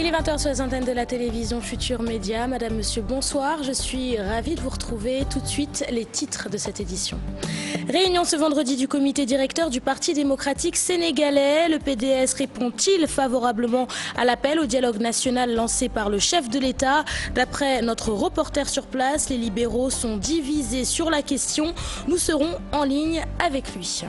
Il est 20h sur les antennes de la télévision Futur Média. Madame, monsieur, bonsoir. Je suis ravie de vous retrouver. Tout de suite, les titres de cette édition. Réunion ce vendredi du comité directeur du Parti démocratique sénégalais. Le PDS répond-il favorablement à l'appel au dialogue national lancé par le chef de l'État? D'après notre reporter sur place, les libéraux sont divisés sur la question. Nous serons en ligne avec lui.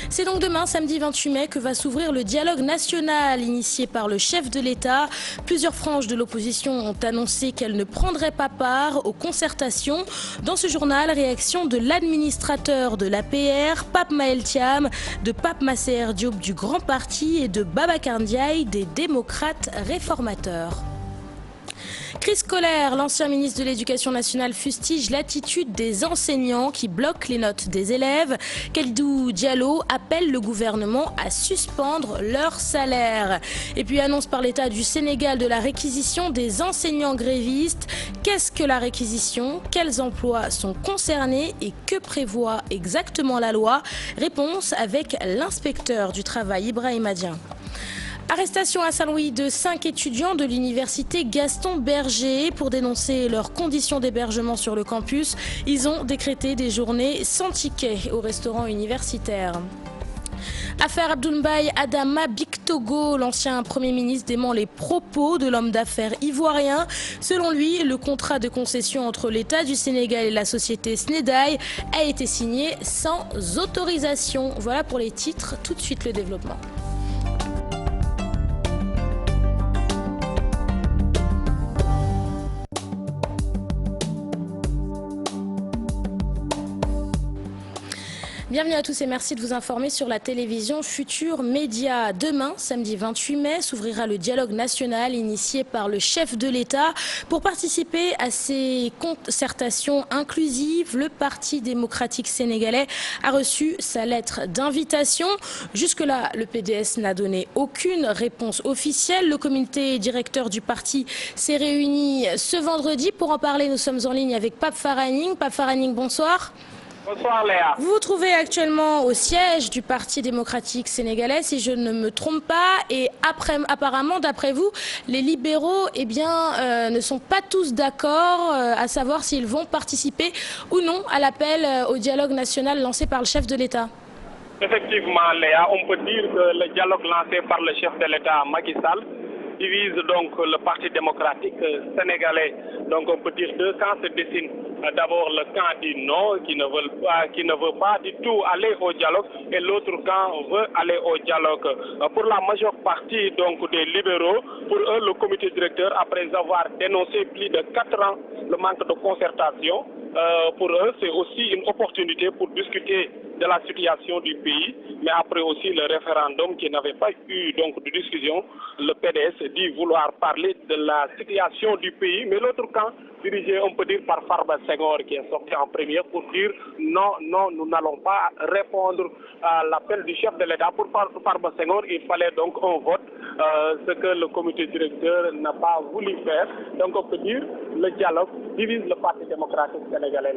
C'est donc demain, samedi 28 mai, que va s'ouvrir le dialogue national initié par le chef de l'État. Plusieurs franges de l'opposition ont annoncé qu'elles ne prendraient pas part aux concertations. Dans ce journal, réaction de l'administrateur de l'APR, Pape Maël Thiam, de Pape Massaer Diop du Grand Parti et de Babacar Ndiaye des démocrates réformateurs. Chris Kohler, l'ancien ministre de l'Éducation nationale, fustige l'attitude des enseignants qui bloquent les notes des élèves. Kalidou Diallo appelle le gouvernement à suspendre leur salaire. Et puis annonce par l'État du Sénégal de la réquisition des enseignants grévistes. Qu'est-ce que la réquisition? Quels emplois sont concernés et que prévoit exactement la loi? Réponse avec l'inspecteur du travail, Ibrahim Adien. Arrestation à Saint-Louis de 5 étudiants de l'université Gaston Berger pour dénoncer leurs conditions d'hébergement sur le campus. Ils ont décrété des journées sans ticket au restaurant universitaire. Affaire Abdoulaye Adama Bictogo, l'ancien Premier ministre dément les propos de l'homme d'affaires ivoirien. Selon lui, le contrat de concession entre l'État du Sénégal et la société Snedaï a été signé sans autorisation. Voilà pour les titres, tout de suite le développement. Bienvenue à tous et merci de vous informer sur la télévision Futur Média. Demain, samedi 28 mai, s'ouvrira le dialogue national initié par le chef de l'État. Pour participer à ces concertations inclusives, le Parti démocratique sénégalais a reçu sa lettre d'invitation. Jusque-là, le PDS n'a donné aucune réponse officielle. Le comité directeur du parti s'est réuni ce vendredi. Pour en parler, nous sommes en ligne avec Pape Faraning. Pape Faraning, bonsoir. Bonsoir Léa. Vous vous trouvez actuellement au siège du Parti démocratique sénégalais, si je ne me trompe pas, et apparemment, d'après vous, les libéraux ne sont pas tous d'accord à savoir s'ils vont participer ou non à l'appel au dialogue national lancé par le chef de l'État. Effectivement Léa, on peut dire que le dialogue lancé par le chef de l'État Macky Sall divise donc le Parti démocratique sénégalais. Donc on peut dire deux camps se dessinent. D'abord le camp du non qui ne veut pas du tout aller au dialogue et l'autre camp veut aller au dialogue. Pour la majeure partie donc des libéraux, pour eux le comité directeur, après avoir dénoncé plus de 4 ans le manque de concertation, pour eux c'est aussi une opportunité pour discuter de la situation du pays, mais après aussi le référendum qui n'avait pas eu donc de discussion, le PDS dit vouloir parler de la situation du pays, mais l'autre camp, dirigé on peut dire par Farba Senghor qui est sorti en premier pour dire non, nous n'allons pas répondre à l'appel du chef de l'État. Pour Farba Senghor, il fallait donc un vote, ce que le comité directeur n'a pas voulu faire. Donc on peut dire le dialogue divise le Parti démocratique sénégalais.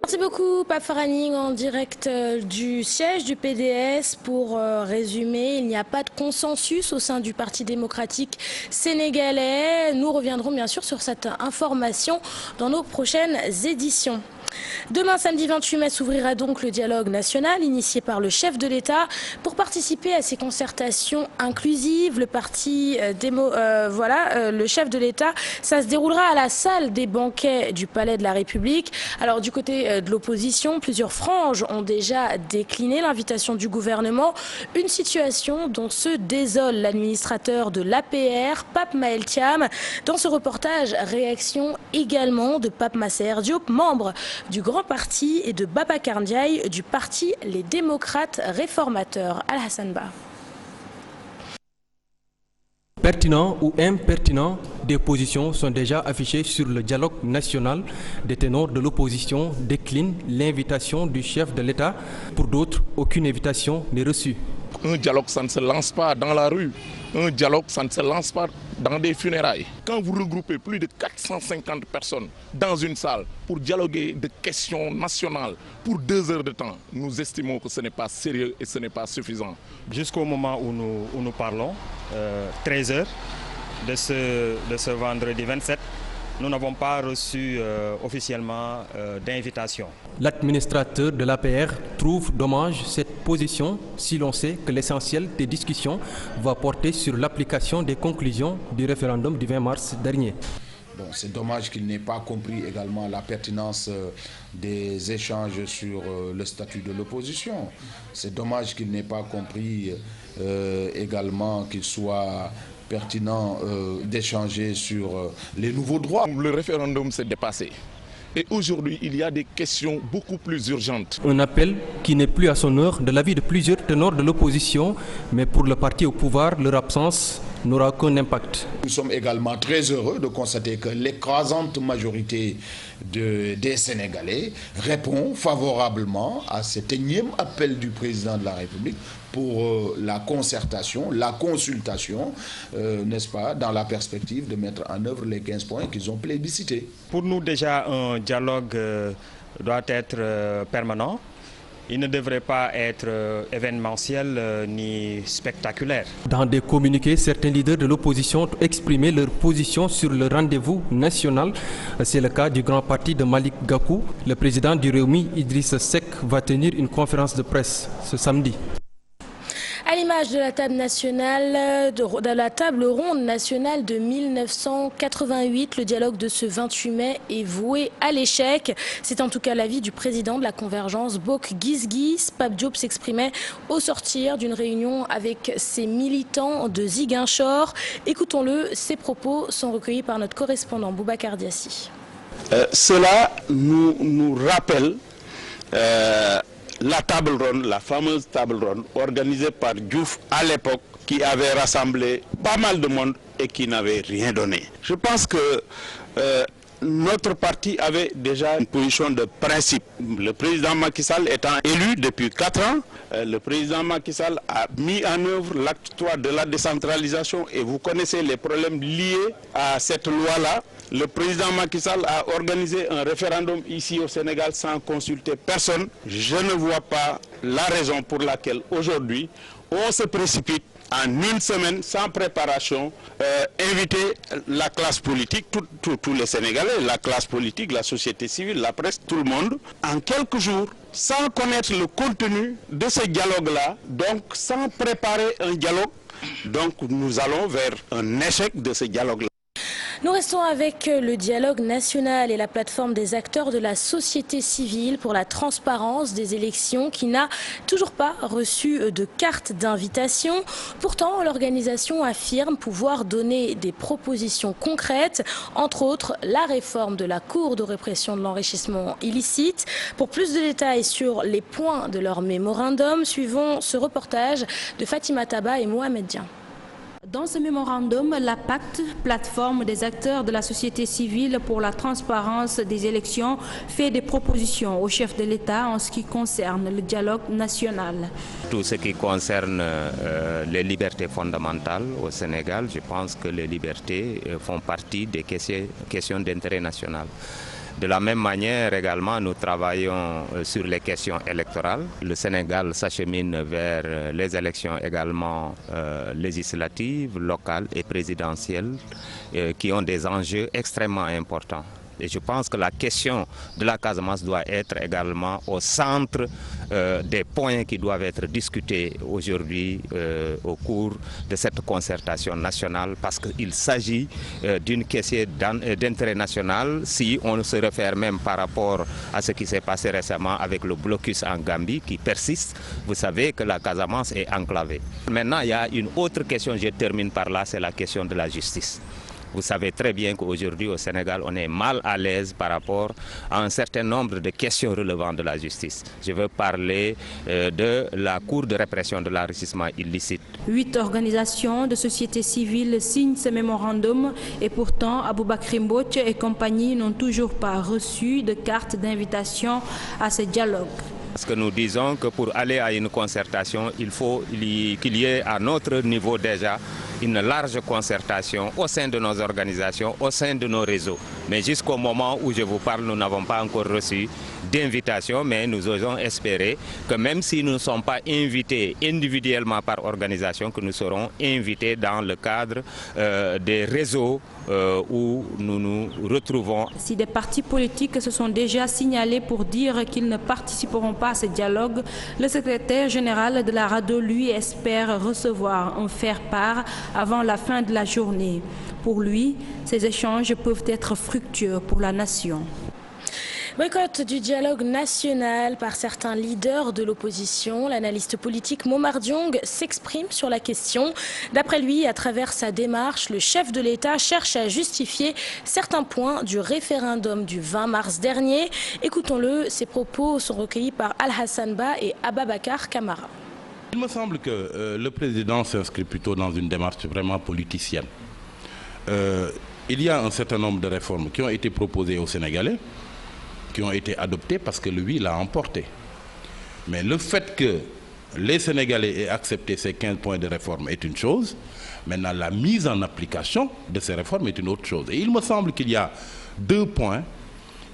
Merci beaucoup, Pape Faraning, en direct du siège du PDS. Pour résumer, il n'y a pas de consensus au sein du Parti démocratique sénégalais. Nous reviendrons bien sûr sur cette information dans nos prochaines éditions. Demain, samedi 28 mai, s'ouvrira donc le dialogue national initié par le chef de l'État. Pour participer à ces concertations inclusives, le chef de l'État, ça se déroulera à la salle des banquets du Palais de la République. Alors du côté de l'opposition, plusieurs franges ont déjà décliné l'invitation du gouvernement. Une situation dont se désole l'administrateur de l'APR, Pape Maël Thiam. Dans ce reportage, réaction également de Pape Massaer Diop, membre du Grand Parti, et de Babacar Ndiaye du parti Les Démocrates Réformateurs. Al-Hassan Ba. Pertinent ou impertinent, des positions sont déjà affichées sur le dialogue national. Des ténors de l'opposition déclinent l'invitation du chef de l'État. Pour d'autres, aucune invitation n'est reçue. Un dialogue, ça ne se lance pas dans la rue. Un dialogue, ça ne se lance pas dans des funérailles. Quand vous regroupez plus de 450 personnes dans une salle pour dialoguer de questions nationales pour 2 heures de temps, nous estimons que ce n'est pas sérieux et ce n'est pas suffisant. Jusqu'au moment où nous parlons, 13 heures de ce vendredi 27, nous n'avons pas reçu officiellement d'invitation. L'administrateur de l'APR trouve dommage cette position si l'on sait que l'essentiel des discussions va porter sur l'application des conclusions du référendum du 20 mars dernier. Bon, c'est dommage qu'il n'ait pas compris également la pertinence des échanges sur le statut de l'opposition. C'est dommage qu'il n'ait pas compris également qu'il soit pertinent d'échanger sur les nouveaux droits. Le référendum s'est dépassé. Et aujourd'hui, il y a des questions beaucoup plus urgentes. Un appel qui n'est plus à son heure de l'avis de plusieurs ténors de l'opposition, mais pour le parti au pouvoir, leur absence n'aura aucun impact. Nous sommes également très heureux de constater que l'écrasante majorité des Sénégalais répond favorablement à cet énième appel du président de la République pour la concertation, la consultation, n'est-ce pas, dans la perspective de mettre en œuvre les 15 points qu'ils ont plébiscités. Pour nous, déjà, un dialogue doit être permanent. Il ne devrait pas être événementiel ni spectaculaire. Dans des communiqués, certains leaders de l'opposition ont exprimé leur position sur le rendez-vous national. C'est le cas du grand parti de Malick Gakou. Le président du Rewmi, Idrissa Seck, va tenir une conférence de presse ce samedi. À l'image de la table nationale, de la table ronde nationale de 1988, le dialogue de ce 28 mai est voué à l'échec. C'est en tout cas l'avis du président de la convergence, Bok Gizgis. Pape Diop s'exprimait au sortir d'une réunion avec ses militants de Ziguinchor. Écoutons-le, ses propos sont recueillis par notre correspondant Boubacar Diassi. Cela nous rappelle la table ronde, la fameuse table ronde organisée par Diouf à l'époque, qui avait rassemblé pas mal de monde et qui n'avait rien donné. Je pense que notre parti avait déjà une position de principe. Le président Macky Sall étant élu depuis 4 ans, le président Macky Sall a mis en œuvre l'acte 3 de la décentralisation et vous connaissez les problèmes liés à cette loi-là. Le président Macky Sall a organisé un référendum ici au Sénégal sans consulter personne. Je ne vois pas la raison pour laquelle aujourd'hui on se précipite en une semaine sans préparation, inviter la classe politique, tous les Sénégalais, la classe politique, la société civile, la presse, tout le monde, en quelques jours, sans connaître le contenu de ce dialogue-là, donc sans préparer un dialogue. Donc nous allons vers un échec de ce dialogue-là. Nous restons avec le dialogue national et la plateforme des acteurs de la société civile pour la transparence des élections qui n'a toujours pas reçu de carte d'invitation. Pourtant, l'organisation affirme pouvoir donner des propositions concrètes, entre autres la réforme de la Cour de répression de l'enrichissement illicite. Pour plus de détails sur les points de leur mémorandum, suivons ce reportage de Fatima Taba et Mohamed Dian. Dans ce mémorandum, la PACT, plateforme des acteurs de la société civile pour la transparence des élections, fait des propositions au chef de l'État en ce qui concerne le dialogue national. Tout ce qui concerne les libertés fondamentales au Sénégal, je pense que les libertés font partie des questions d'intérêt national. De la même manière également, nous travaillons sur les questions électorales. Le Sénégal s'achemine vers les élections également législatives, locales et présidentielles qui ont des enjeux extrêmement importants. Et je pense que la question de la Casamance doit être également au centre des points qui doivent être discutés aujourd'hui au cours de cette concertation nationale, parce qu'il s'agit d'une question d'intérêt national si on se réfère même par rapport à ce qui s'est passé récemment avec le blocus en Gambie qui persiste. Vous savez que la Casamance est enclavée. Maintenant, il y a une autre question, je termine par là, c'est la question de la justice. Vous savez très bien qu'aujourd'hui au Sénégal, on est mal à l'aise par rapport à un certain nombre de questions relevant de la justice. Je veux parler de la Cour de répression de l'enrichissement illicite. 8 organisations de société civile signent ce mémorandum et pourtant Aboubakry Mbodj et compagnie n'ont toujours pas reçu de carte d'invitation à ce dialogue. Parce que nous disons que pour aller à une concertation, il faut qu'il y ait à notre niveau déjà une large concertation au sein de nos organisations, au sein de nos réseaux. Mais jusqu'au moment où je vous parle, nous n'avons pas encore reçu d'invitation, mais nous osons espérer que même si nous ne sommes pas invités individuellement par organisation, que nous serons invités dans le cadre des réseaux où nous nous retrouvons. Si des partis politiques se sont déjà signalés pour dire qu'ils ne participeront pas à ce dialogue, le secrétaire général de la RADDHO, lui, espère recevoir un faire-part avant la fin de la journée. Pour lui, ces échanges peuvent être fructueux pour la nation. Boycott du dialogue national par certains leaders de l'opposition. L'analyste politique Momar Diong s'exprime sur la question. D'après lui, à travers sa démarche, le chef de l'État cherche à justifier certains points du référendum du 20 mars dernier. Écoutons-le, ses propos sont recueillis par Al-Hassan Ba et Ababakar Kamara. Il me semble que le président s'inscrit plutôt dans une démarche vraiment politicienne. Il y a un certain nombre de réformes qui ont été proposées aux Sénégalais, qui ont été adoptées parce que lui l'a emporté. Mais le fait que les Sénégalais aient accepté ces 15 points de réforme est une chose. Maintenant, la mise en application de ces réformes est une autre chose. Et il me semble qu'il y a 2 points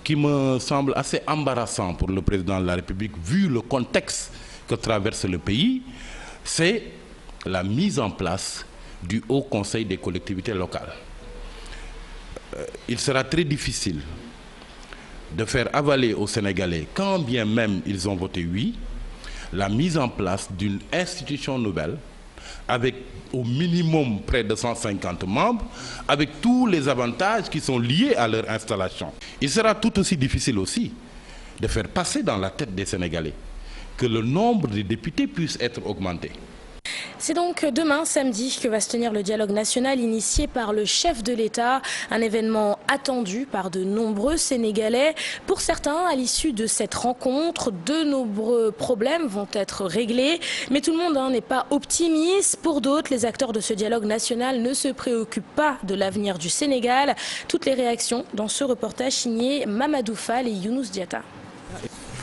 qui me semblent assez embarrassants pour le président de la République, vu le contexte que traverse le pays. C'est la mise en place du Haut Conseil des collectivités locales. Il sera très difficile de faire avaler aux Sénégalais, quand bien même ils ont voté oui, la mise en place d'une institution nouvelle avec au minimum près de 150 membres, avec tous les avantages qui sont liés à leur installation. Il sera tout aussi difficile aussi de faire passer dans la tête des Sénégalais que le nombre de députés puisse être augmenté. C'est donc demain, samedi, que va se tenir le dialogue national initié par le chef de l'État. Un événement attendu par de nombreux Sénégalais. Pour certains, à l'issue de cette rencontre, de nombreux problèmes vont être réglés. Mais tout le monde n'est pas optimiste. Pour d'autres, les acteurs de ce dialogue national ne se préoccupent pas de l'avenir du Sénégal. Toutes les réactions dans ce reportage signé Mamadou Fall et Younous Diatta.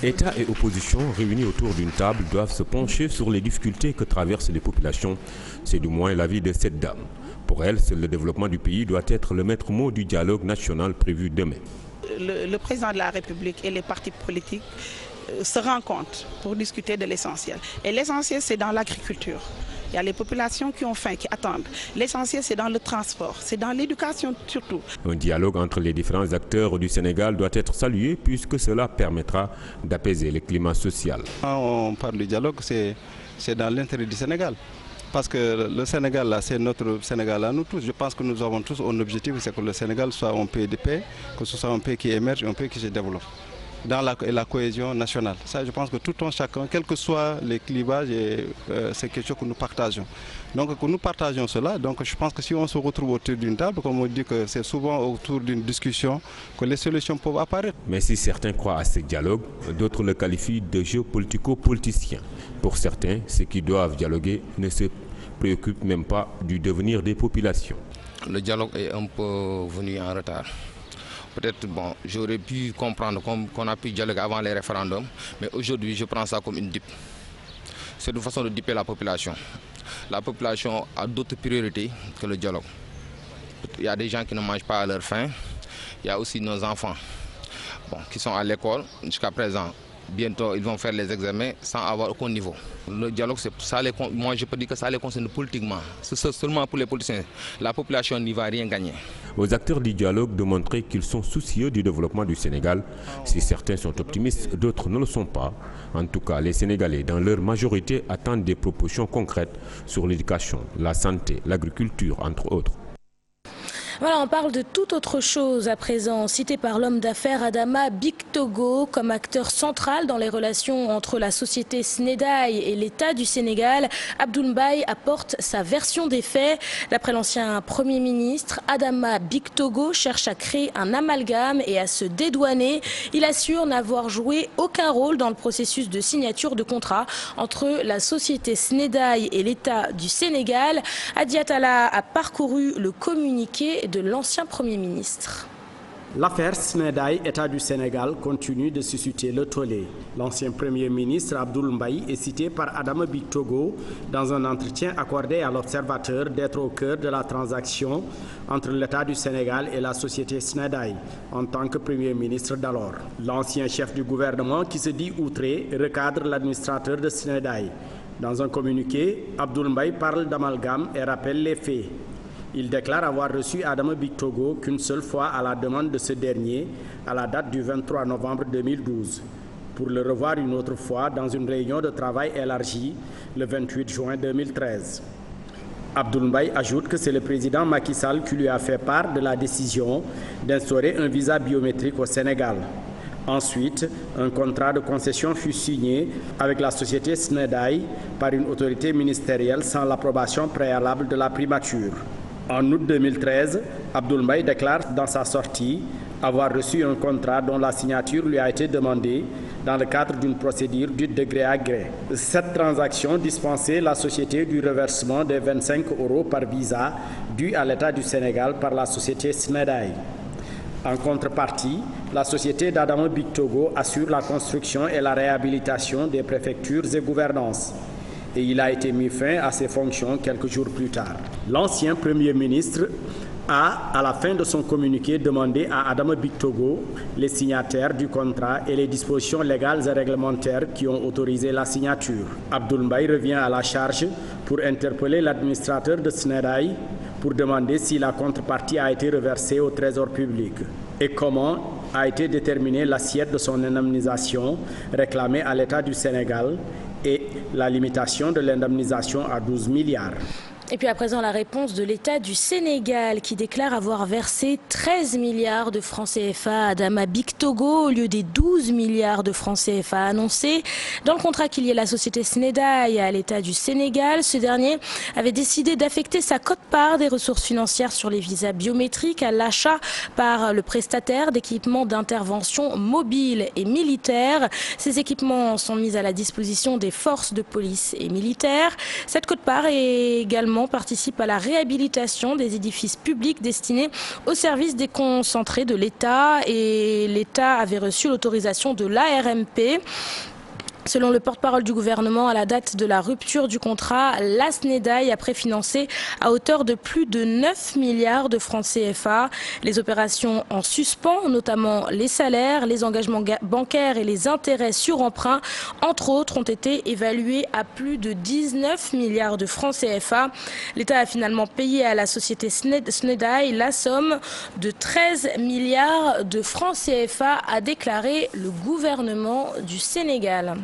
État et opposition réunis autour d'une table doivent se pencher sur les difficultés que traversent les populations. C'est du moins l'avis de cette dame. Pour elle, le développement du pays doit être le maître mot du dialogue national prévu demain. Le président de la République et les partis politiques se rencontrent pour discuter de l'essentiel. Et l'essentiel, c'est dans l'agriculture. Il y a les populations qui ont faim, qui attendent. L'essentiel, c'est dans le transport, c'est dans l'éducation surtout. Un dialogue entre les différents acteurs du Sénégal doit être salué puisque cela permettra d'apaiser le climat social. Quand on parle du dialogue, c'est dans l'intérêt du Sénégal. Parce que le Sénégal, là, c'est notre Sénégal à nous tous. Je pense que nous avons tous un objectif, c'est que le Sénégal soit un pays de paix, que ce soit un pays qui émerge, un pays qui se développe. Dans la cohésion nationale. Ça, je pense que tout un chacun, quels que soient les clivages, c'est quelque chose que nous partageons. Donc, que nous partageons cela. Donc, je pense que si on se retrouve autour d'une table, comme on dit que c'est souvent autour d'une discussion que les solutions peuvent apparaître. Mais si certains croient à ce dialogue, d'autres le qualifient de jeu politico-politicien. Pour certains, ceux qui doivent dialoguer ne se préoccupent même pas du devenir des populations. Le dialogue est un peu venu en retard. Peut-être, bon, j'aurais pu comprendre qu'on a pu dialoguer avant les référendums, mais aujourd'hui, je prends ça comme une dip. C'est une façon de dipper la population. La population a d'autres priorités que le dialogue. Il y a des gens qui ne mangent pas à leur faim. Il y a aussi nos enfants qui sont à l'école jusqu'à présent. Bientôt, ils vont faire les examens sans avoir aucun niveau. Le dialogue, moi je peux dire que ça les concerne politiquement. C'est seulement pour les politiciens. La population n'y va rien gagner. Aux acteurs du dialogue de montrer qu'ils sont soucieux du développement du Sénégal. Si certains sont optimistes, d'autres ne le sont pas. En tout cas, les Sénégalais, dans leur majorité, attendent des propositions concrètes sur l'éducation, la santé, l'agriculture, entre autres. Voilà, on parle de toute autre chose à présent, cité par l'homme d'affaires Adama Bictogo comme acteur central dans les relations entre la société Snedaï et l'État du Sénégal. Abdoul Mbaye apporte sa version des faits. D'après l'ancien Premier ministre, Adama Bictogo cherche à créer un amalgame et à se dédouaner. Il assure n'avoir joué aucun rôle dans le processus de signature de contrat entre la société Snedaï et l'État du Sénégal. Adi Atala a parcouru le communiqué de l'ancien Premier ministre. L'affaire Snedaye, État du Sénégal, continue de susciter le tollé. L'ancien Premier ministre Abdoul Mbaye est cité par Adama Bictogo dans un entretien accordé à l'Observateur d'être au cœur de la transaction entre l'État du Sénégal et la société Snedaye en tant que Premier ministre d'alors. L'ancien chef du gouvernement qui se dit outré recadre l'administrateur de Snedaye. Dans un communiqué, Abdoul Mbaye parle d'amalgame et rappelle les faits. Il déclare avoir reçu Adama Bictogo qu'une seule fois à la demande de ce dernier, à la date du 23 novembre 2012, pour le revoir une autre fois dans une réunion de travail élargie le 28 juin 2013. Abdoul Mbaye ajoute que c'est le président Macky Sall qui lui a fait part de la décision d'instaurer un visa biométrique au Sénégal. Ensuite, un contrat de concession fut signé avec la société Snedaye par une autorité ministérielle sans l'approbation préalable de la primature. En août 2013, Abdoul Mbaye déclare dans sa sortie avoir reçu un contrat dont la signature lui a été demandée dans le cadre d'une procédure dite de gré à gré. Cette transaction dispensait la société du reversement des 25 € par visa dû à l'État du Sénégal par la société Snedaye. En contrepartie, la société d'Adama Bictogo assure la construction et la réhabilitation des préfectures et gouvernances. Et il a été mis fin à ses fonctions quelques jours plus tard. L'ancien Premier ministre a, à la fin de son communiqué, demandé à Adama Bictogo les signataires du contrat et les dispositions légales et réglementaires qui ont autorisé la signature. Abdoul Mbaye revient à la charge pour interpeller l'administrateur de Snedaye pour demander si la contrepartie a été reversée au Trésor public et comment a été déterminée l'assiette de son indemnisation réclamée à l'État du Sénégal et la limitation de l'indemnisation à 12 milliards. Et puis à présent, la réponse de l'État du Sénégal qui déclare avoir versé 13 milliards de francs CFA à Adama Bictogo au lieu des 12 milliards de francs CFA annoncés. Dans le contrat qu'il y ait la société Snedaye à l'État du Sénégal, ce dernier avait décidé d'affecter sa quote-part des ressources financières sur les visas biométriques à l'achat par le prestataire d'équipements d'intervention mobiles et militaires. Ces équipements sont mis à la disposition des forces de police et militaires. Cette quote-part est également participe à la réhabilitation des édifices publics destinés au service déconcentré de l'État et l'État avait reçu l'autorisation de l'ARMP. Selon le porte-parole du gouvernement, à la date de la rupture du contrat, la Snedaye a préfinancé à hauteur de plus de 9 milliards de francs CFA. Les opérations en suspens, notamment les salaires, les engagements bancaires et les intérêts sur emprunt, entre autres, ont été évalués à plus de 19 milliards de francs CFA. L'État a finalement payé à la société Snedaye la somme de 13 milliards de francs CFA, a déclaré le gouvernement du Sénégal.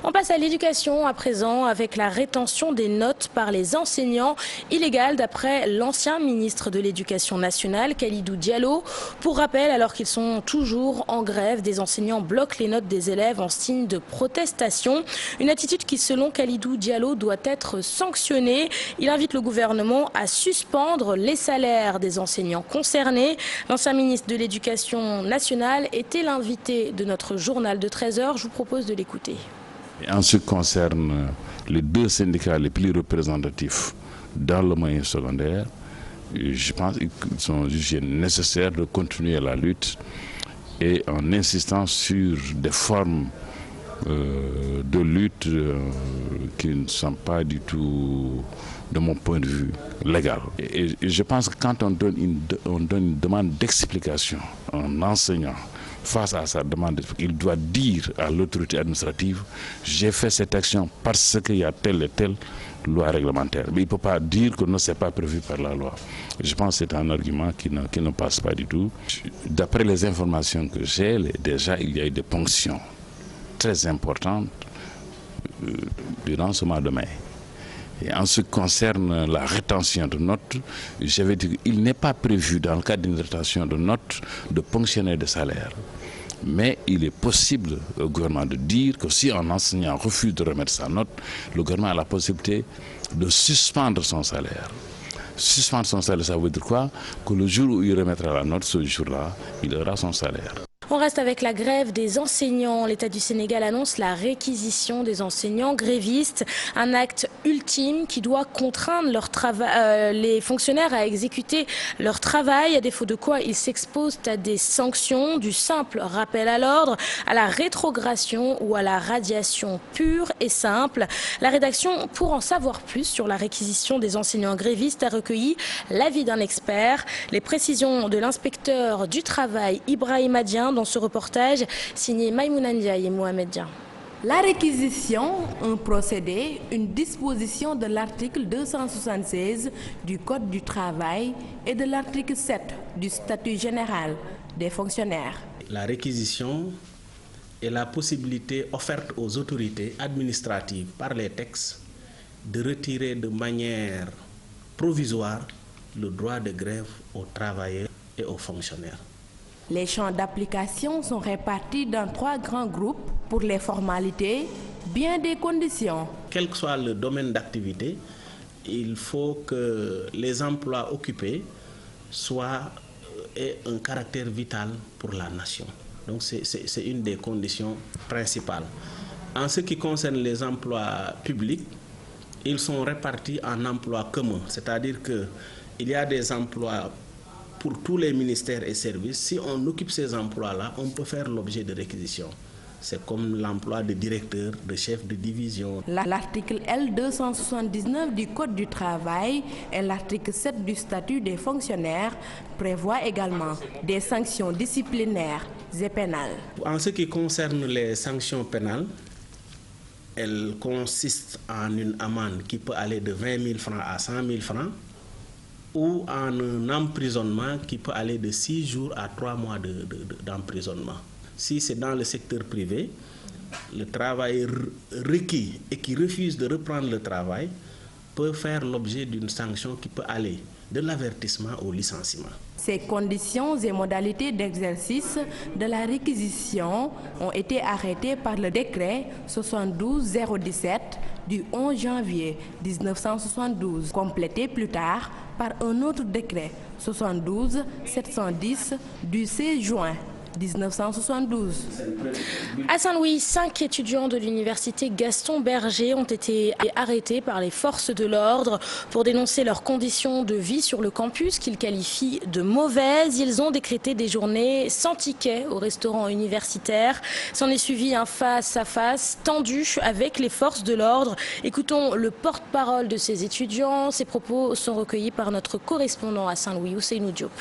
On passe à l'éducation à présent avec la rétention des notes par les enseignants illégale d'après l'ancien ministre de l'Éducation nationale, Kalidou Diallo. Pour rappel, alors qu'ils sont toujours en grève, des enseignants bloquent les notes des élèves en signe de protestation. Une attitude qui, selon Kalidou Diallo, doit être sanctionnée. Il invite le gouvernement à suspendre les salaires des enseignants concernés. L'ancien ministre de l'Éducation nationale était l'invité de notre journal de 13h. Je vous propose de l'écouter. En ce qui concerne les deux syndicats les plus représentatifs dans le moyen secondaire, je pense qu'ils sont jugés nécessaires de continuer la lutte et en insistant sur des formes de lutte qui ne sont pas du tout, de mon point de vue, légales. Et je pense que quand on donne une demande d'explication à un enseignant, face à sa demande, il doit dire à l'autorité administrative « j'ai fait cette action parce qu'il y a telle et telle loi réglementaire ». Mais il ne peut pas dire que non, ce n'est pas prévu par la loi. Je pense que c'est un argument qui ne passe pas du tout. D'après les informations que j'ai, déjà il y a eu des ponctions très importantes durant ce mois de mai. Et en ce qui concerne la rétention de notes, j'avais dit qu'il n'est pas prévu dans le cadre d'une rétention de notes de ponctionner de salaire. Mais il est possible au gouvernement de dire que si un enseignant refuse de remettre sa note, le gouvernement a la possibilité de suspendre son salaire. Suspendre son salaire, ça veut dire quoi? Que le jour où il remettra la note, ce jour-là, il aura son salaire. On reste avec la grève des enseignants. L'État du Sénégal annonce la réquisition des enseignants grévistes, un acte ultime qui doit contraindre les fonctionnaires à exécuter leur travail, à défaut de quoi ils s'exposent à des sanctions, du simple rappel à l'ordre, à la rétrogradation ou à la radiation pure et simple. La rédaction, pour en savoir plus sur la réquisition des enseignants grévistes, a recueilli l'avis d'un expert. Les précisions de l'inspecteur du travail Ibrahim Adien dans ce reportage signé Maïmouna Ndiaye et Mohamed Dia. La réquisition, un procédé, une disposition de l'article 276 du Code du travail et de l'article 7 du statut général des fonctionnaires. La réquisition est la possibilité offerte aux autorités administratives par les textes de retirer de manière provisoire le droit de grève aux travailleurs et aux fonctionnaires. Les champs d'application sont répartis dans 3 grands groupes pour les formalités, bien des conditions. Quel que soit le domaine d'activité, il faut que les emplois occupés aient un caractère vital pour la nation. Donc c'est une des conditions principales. En ce qui concerne les emplois publics, ils sont répartis en emplois communs, c'est-à-dire qu'il y a des emplois pour tous les ministères et services. Si on occupe ces emplois-là, on peut faire l'objet de réquisition. C'est comme l'emploi de directeur, de chef de division. L'article L279 du Code du travail et l'article 7 du statut des fonctionnaires prévoient également des sanctions disciplinaires et pénales. En ce qui concerne les sanctions pénales, elles consistent en une amende qui peut aller de 20 000 francs à 100 000 francs ou en un emprisonnement qui peut aller de 6 jours à 3 mois d'emprisonnement. Si c'est dans le secteur privé, le travailleur requis et qui refuse de reprendre le travail peut faire l'objet d'une sanction qui peut aller de l'avertissement au licenciement. Ces conditions et modalités d'exercice de la réquisition ont été arrêtées par le décret 72-017 du 11 janvier 1972, complété plus tard par un autre décret 72-710 du 16 juin 1972. À Saint-Louis, 5 étudiants de l'université Gaston Berger ont été arrêtés par les forces de l'ordre pour dénoncer leurs conditions de vie sur le campus qu'ils qualifient de mauvaises. Ils ont décrété des journées sans ticket au restaurant universitaire. S'en est suivi un face-à-face tendu avec les forces de l'ordre. Écoutons le porte-parole de ces étudiants. Ces propos sont recueillis par notre correspondant à Saint-Louis, Ousseynou Diop.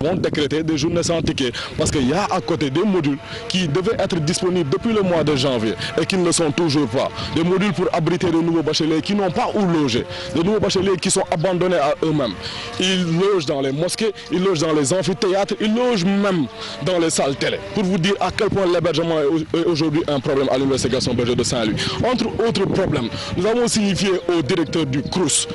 Vont décréter des journées sans ticket parce qu'il y a à côté des modules qui devaient être disponibles depuis le mois de janvier et qui ne le sont toujours pas. Des modules pour abriter de nouveaux bacheliers qui n'ont pas où loger. De nouveaux bacheliers qui sont abandonnés à eux-mêmes. Ils logent dans les mosquées, ils logent dans les amphithéâtres, ils logent même dans les salles télé. Pour vous dire à quel point l'hébergement est aujourd'hui un problème à l'université Gaston Berger de Saint-Louis. Entre autres problèmes, nous avons signifié au directeur du CROUS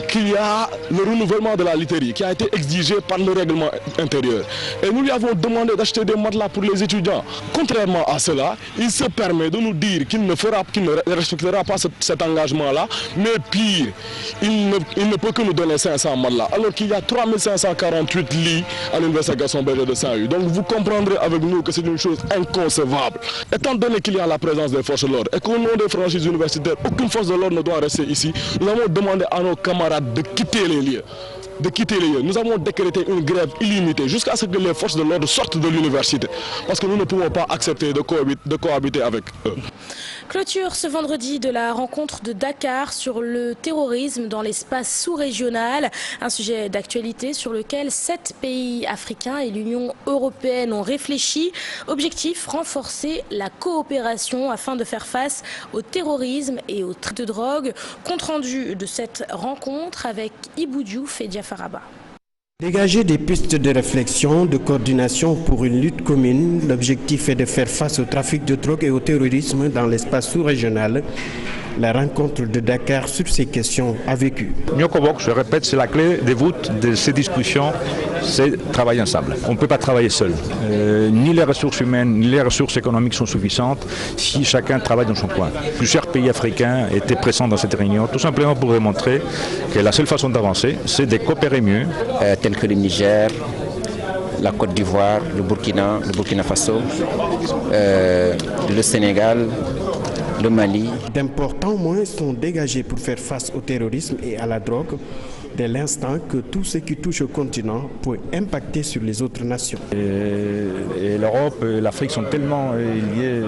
qu'il y a le renouvellement de la literie qui a été exigé par le règlement intérieur. Et nous lui avons demandé d'acheter des matelas pour les étudiants. Contrairement à cela, il se permet de nous dire qu'il ne respectera pas cet engagement-là, mais pire, il ne peut que nous donner 500 matelas, alors qu'il y a 3548 lits à l'université Gaston Berger de Saint-Louis. Donc vous comprendrez avec nous que c'est une chose inconcevable. Étant donné qu'il y a la présence des forces de l'ordre et qu'au nom des franchises universitaires, aucune force de l'ordre ne doit rester ici, nous avons demandé à nos camarades de quitter les lieux. Nous avons décrété une grève illimitée jusqu'à ce que les forces de l'ordre sortent de l'université. Parce que nous ne pouvons pas accepter de cohabiter avec eux. Clôture ce vendredi de la rencontre de Dakar sur le terrorisme dans l'espace sous-régional. Un sujet d'actualité sur lequel 7 pays africains et l'Union européenne ont réfléchi. Objectif, renforcer la coopération afin de faire face au terrorisme et au trafic de drogue. Compte rendu de cette rencontre avec Ibou Diouf et Diafaraba. Dégager des pistes de réflexion, de coordination pour une lutte commune. L'objectif est de faire face au trafic de drogue et au terrorisme dans l'espace sous-régional. La rencontre de Dakar sur ces questions a vécu. Nyokobok, je répète, c'est la clé de voûte de ces discussions, c'est travailler ensemble. On ne peut pas travailler seul. Ni les ressources humaines, ni les ressources économiques sont suffisantes si chacun travaille dans son coin. Plusieurs pays africains étaient présents dans cette réunion, tout simplement pour démontrer que la seule façon d'avancer, c'est de coopérer mieux. Tels que le Niger, la Côte d'Ivoire, le Burkina Faso, le Sénégal, le Mali. D'importants moyens sont dégagés pour faire face au terrorisme et à la drogue, dès l'instant que tout ce qui touche au continent peut impacter sur les autres nations. Et l'Europe et l'Afrique sont tellement liées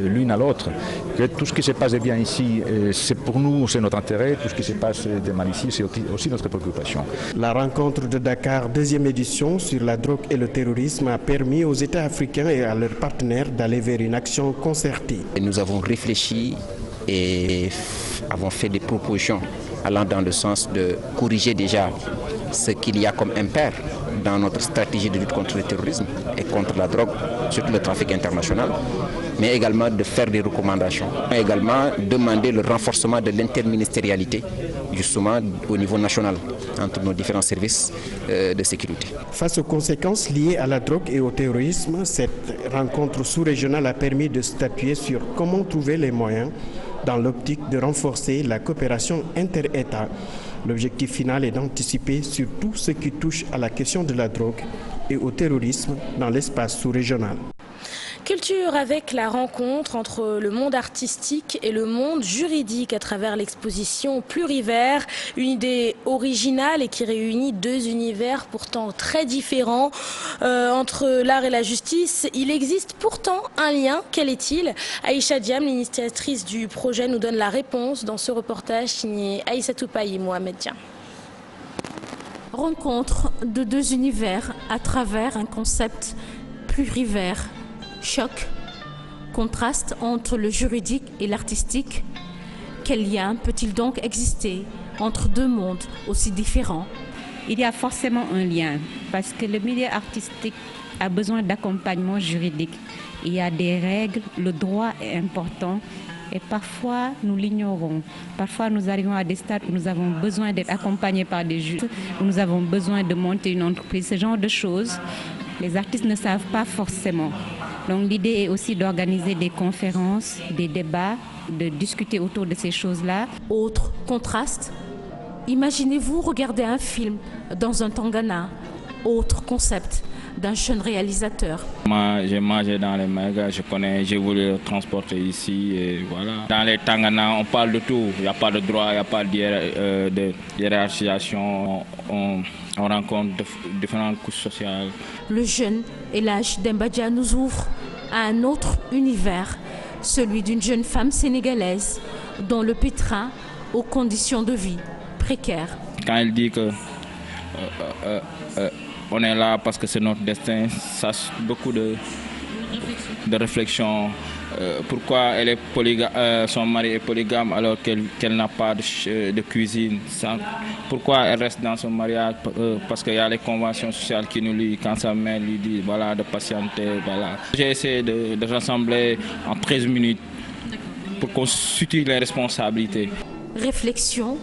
l'une à l'autre que tout ce qui se passe de bien ici, c'est pour nous, c'est notre intérêt. Tout ce qui se passe de mal ici, c'est aussi notre préoccupation. La rencontre de Dakar, deuxième édition sur la drogue et le terrorisme, a permis aux États africains et à leurs partenaires d'aller vers une action concertée. Et nous avons réfléchi et avons fait des propositions allant dans le sens de corriger déjà ce qu'il y a comme impair dans notre stratégie de lutte contre le terrorisme et contre la drogue, surtout le trafic international, mais également de faire des recommandations. Et également demander le renforcement de l'interministérialité, justement au niveau national, entre nos différents services de sécurité. Face aux conséquences liées à la drogue et au terrorisme, cette rencontre sous-régionale a permis de statuer sur comment trouver les moyens dans l'optique de renforcer la coopération inter-États. L'objectif final est d'anticiper sur tout ce qui touche à la question de la drogue et au terrorisme dans l'espace sous-régional. Culture avec la rencontre entre le monde artistique et le monde juridique à travers l'exposition Plurivers, une idée originale et qui réunit deux univers pourtant très différents entre l'art et la justice. Il existe pourtant un lien, quel est-il? Aïcha Diam, l'initiatrice du projet, nous donne la réponse dans ce reportage signé Aïssatou Paye et Mohamed Diam. Rencontre de deux univers à travers un concept plurivers. Choc, contraste entre le juridique et l'artistique. Quel lien peut-il donc exister entre deux mondes aussi différents? Il y a forcément un lien parce que le milieu artistique a besoin d'accompagnement juridique. Il y a des règles, le droit est important et parfois nous l'ignorons. Parfois nous arrivons à des stades où nous avons besoin d'être accompagnés par des juges, où nous avons besoin de monter une entreprise, ce genre de choses. Les artistes ne savent pas forcément. Donc l'idée est aussi d'organiser des conférences, des débats, de discuter autour de ces choses-là. Autre contraste, imaginez-vous regarder un film dans un tangana. Autre concept d'un jeune réalisateur. Moi, j'ai mangé dans les magasins, je connais, j'ai voulu le transporter ici et voilà. Dans les tangana, on parle de tout. Il n'y a pas de droit, il n'y a pas de hiérarchisation. On rencontre différentes couches sociales. Le jeune Elhadj Demba Dia nous ouvre à un autre univers, celui d'une jeune femme sénégalaise dont le pétrin aux conditions de vie précaires. Quand elle dit que on est là parce que c'est notre destin, ça beaucoup de réflexion. Pourquoi elle est son mari est polygame alors qu'elle n'a pas de cuisine? Pourquoi elle reste dans son mariage? Parce qu'il y a les conventions sociales qui nous lient. Quand sa mère lui dit voilà, de patienter, voilà. J'ai essayé de rassembler en 13 minutes pour qu'on situe les responsabilités. Réflexion,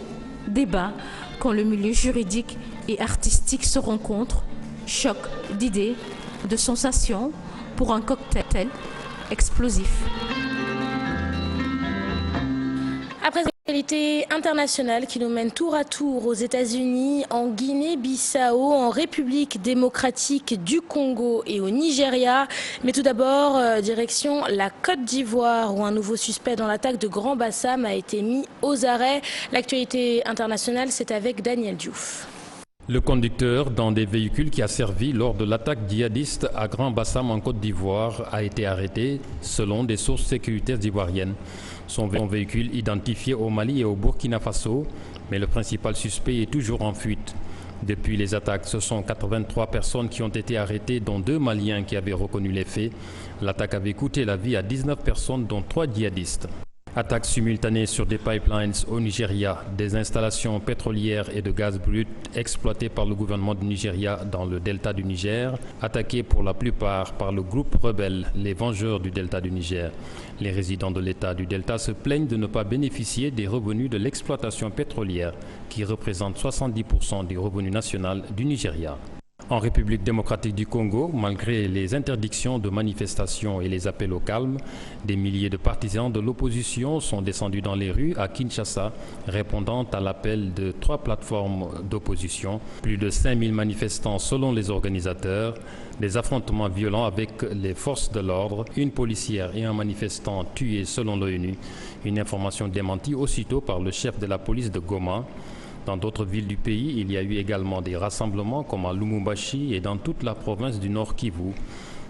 débat, quand le milieu juridique et artistique se rencontrent, choc d'idées, de sensations pour un cocktail explosif. Après l'actualité internationale qui nous mène tour à tour aux États-Unis, en Guinée-Bissau, en République démocratique du Congo et au Nigeria. Mais tout d'abord, direction la Côte d'Ivoire où un nouveau suspect dans l'attaque de Grand Bassam a été mis aux arrêts. L'actualité internationale, c'est avec Daniel Diouf. Le conducteur d'un des véhicules qui a servi lors de l'attaque djihadiste à Grand Bassam en Côte d'Ivoire a été arrêté selon des sources sécuritaires ivoiriennes. Son véhicule identifié au Mali et au Burkina Faso, mais le principal suspect est toujours en fuite. Depuis les attaques, ce sont 83 personnes qui ont été arrêtées, dont 2 Maliens qui avaient reconnu les faits. L'attaque avait coûté la vie à 19 personnes, dont 3 djihadistes. Attaques simultanées sur des pipelines au Nigeria, des installations pétrolières et de gaz brut exploitées par le gouvernement du Nigeria dans le delta du Niger, attaquées pour la plupart par le groupe rebelle, les Vengeurs du delta du Niger. Les résidents de l'état du delta se plaignent de ne pas bénéficier des revenus de l'exploitation pétrolière, qui représente 70% du revenu national du Nigeria. En République démocratique du Congo, malgré les interdictions de manifestations et les appels au calme, des milliers de partisans de l'opposition sont descendus dans les rues à Kinshasa, répondant à l'appel de 3 plateformes d'opposition. Plus de 5000 manifestants selon les organisateurs, des affrontements violents avec les forces de l'ordre, une policière et un manifestant tués selon l'ONU. Une information démentie aussitôt par le chef de la police de Goma. Dans d'autres villes du pays, il y a eu également des rassemblements comme à Lubumbashi et dans toute la province du Nord Kivu.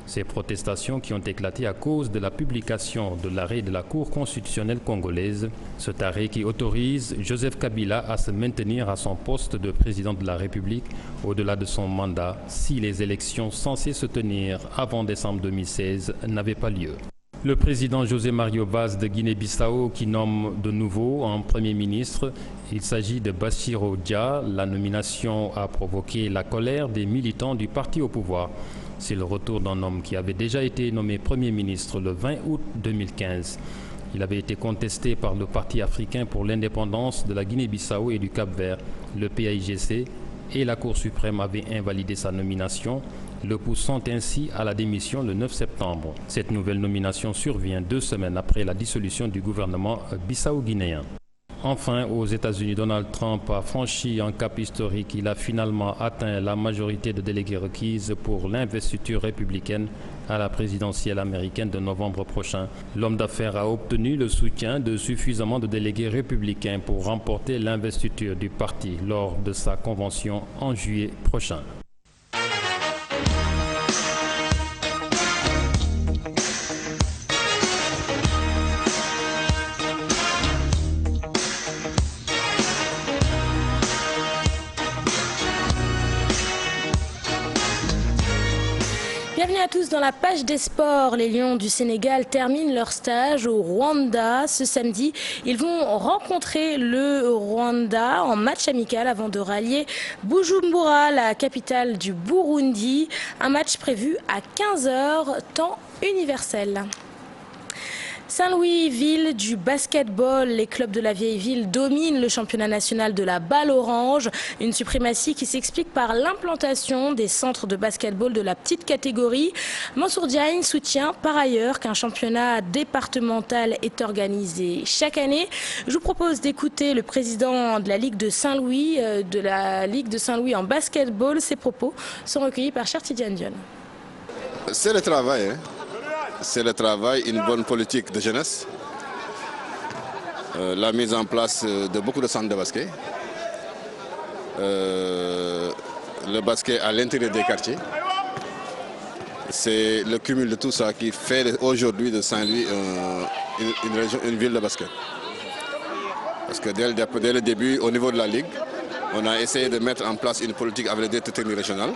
Ces protestations qui ont éclaté à cause de la publication de l'arrêt de la Cour constitutionnelle congolaise. Cet arrêt qui autorise Joseph Kabila à se maintenir à son poste de président de la République au-delà de son mandat si les élections censées se tenir avant décembre 2016 n'avaient pas lieu. Le président José Mario Vaz de Guinée-Bissau qui nomme de nouveau un Premier ministre. Il s'agit de Bassirou Dia. La nomination a provoqué la colère des militants du parti au pouvoir. C'est le retour d'un homme qui avait déjà été nommé Premier ministre le 20 août 2015. Il avait été contesté par le Parti africain pour l'indépendance de la Guinée-Bissau et du Cap-Vert, le PAIGC, et la Cour suprême avait invalidé sa nomination, le poussant ainsi à la démission le 9 septembre. Cette nouvelle nomination survient 2 semaines après la dissolution du gouvernement bissau-guinéen. Enfin, aux États-Unis, Donald Trump a franchi un cap historique. Il a finalement atteint la majorité de délégués requises pour l'investiture républicaine à la présidentielle américaine de novembre prochain. L'homme d'affaires a obtenu le soutien de suffisamment de délégués républicains pour remporter l'investiture du parti lors de sa convention en juillet prochain. Bienvenue à tous dans la page des sports. Les Lions du Sénégal terminent leur stage au Rwanda ce samedi. Ils vont rencontrer le Rwanda en match amical avant de rallier Bujumbura, la capitale du Burundi. Un match prévu à 15h, temps universel. Saint-Louis, ville du basketball, les clubs de la vieille ville dominent le championnat national de la balle orange. Une suprématie qui s'explique par l'implantation des centres de basketball de la petite catégorie. Mansour Diagne soutient par ailleurs qu'un championnat départemental est organisé chaque année. Je vous propose d'écouter le président de la Ligue de Saint-Louis, en basketball. Ses propos sont recueillis par Cherti Diandion. C'est le travail, hein. C'est le travail, une bonne politique de jeunesse, la mise en place de beaucoup de centres de basket, le basket à l'intérieur des quartiers. C'est le cumul de tout ça qui fait aujourd'hui de Saint-Louis une ville de basket. Parce que dès le début, au niveau de la Ligue, on a essayé de mettre en place une politique avec les directeurs techniques régionales,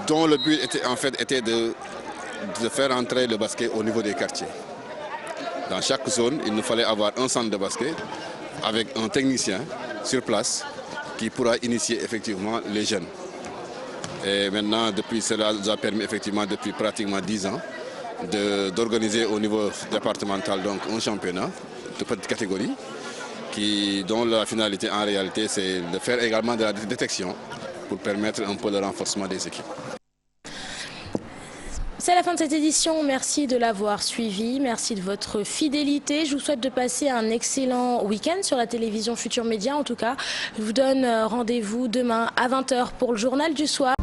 dont le but était de faire entrer le basket au niveau des quartiers. Dans chaque zone, il nous fallait avoir un centre de basket avec un technicien sur place qui pourra initier effectivement les jeunes. Et maintenant, cela nous a permis effectivement depuis pratiquement 10 ans d'organiser au niveau départemental donc un championnat de petite catégorie dont la finalité en réalité c'est de faire également de la détection pour permettre un peu le renforcement des équipes. C'est la fin de cette édition. Merci de l'avoir suivi. Merci de votre fidélité. Je vous souhaite de passer un excellent week-end sur la télévision Futur Média. En tout cas, je vous donne rendez-vous demain à 20h pour le journal du soir.